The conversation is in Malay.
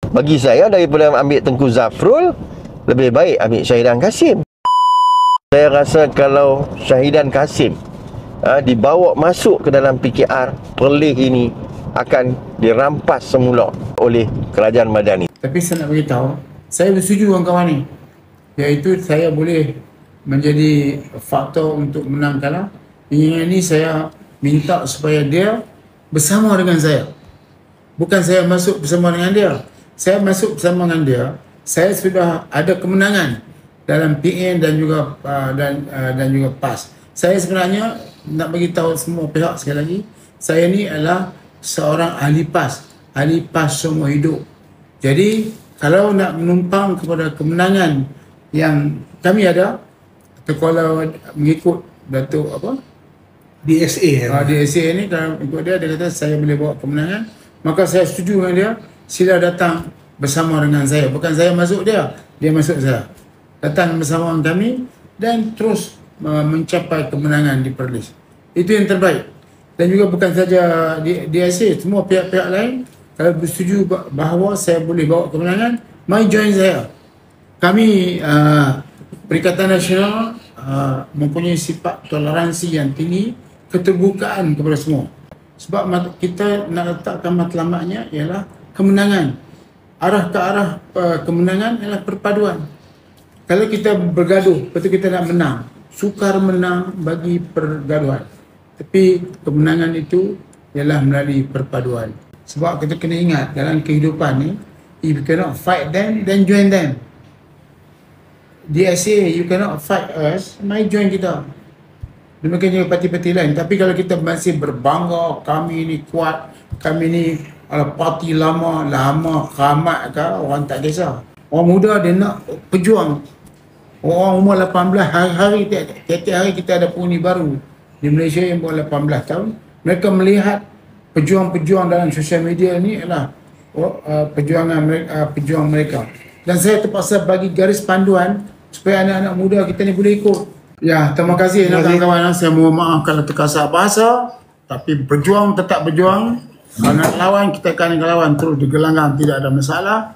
Bagi saya, daripada ambil Tengku Zafrul, lebih baik ambil Syahidan Kasim. Saya rasa kalau Syahidan Kasim dibawa masuk ke dalam PKR Perlis ini, akan dirampas semula oleh kerajaan Madani. Tapi saya nak beritahu, saya bersetuju kawan-kawan ni, iaitu saya boleh menjadi faktor untuk menang kalah. Yang ini saya minta supaya dia bersama dengan saya. Bukan saya masuk bersama dengan dia. Saya masuk bersama dengan dia, saya sudah ada kemenangan dalam PN dan juga juga PAS. Saya sebenarnya nak bagi tahu semua pihak sekali lagi, saya ni adalah seorang ahli PAS seumur hidup. Jadi kalau nak menumpang kepada kemenangan yang kami ada, atau kalau mengikut Datuk DSA ni, kalau ikut dia kata saya boleh bawa kemenangan, maka saya setuju dengan dia. Sila datang bersama dengan saya. Bukan saya masuk dia, dia masuk saya. Datang bersama dengan kami dan terus mencapai kemenangan di Perlis. Itu yang terbaik. Dan juga bukan saja DSA, semua pihak-pihak lain kalau bersetuju bahawa saya boleh bawa kemenangan, mari join saya. Kami Perikatan Nasional mempunyai sifat toleransi yang tinggi, keterbukaan kepada semua. Sebab kita nak letakkan matlamatnya ialah kemenangan. Arah ke arah kemenangan ialah perpaduan. Kalau kita bergaduh, betul kita nak menang, sukar menang bagi pergaduhan. Tapi kemenangan itu ialah melalui perpaduan. Sebab kita kena ingat dalam kehidupan ni, if you cannot fight them, then join them. DSA, you cannot fight us, mari join kita. Demikian juga parti-parti lain. Tapi kalau kita masih berbangga, kami ni kuat, kami ni parti lama keramat ke, orang tak kisah. Orang muda dia nak pejuang. Orang umur 18, hari-hari, tiap-tiap hari kita ada pengundi baru di Malaysia yang umur 18 tahun. Mereka melihat pejuang-pejuang dalam sosial media ni adalah pejuang mereka. Dan saya terpaksa bagi garis panduan supaya anak-anak muda kita ni boleh ikut. Ya, terima kasih kawan-kawan. Saya mohon maaf kalau terkasar bahasa, tapi berjuang tetap berjuang. Kalau nak lawan, kita akan lawan terus di gelanggang, tidak ada masalah.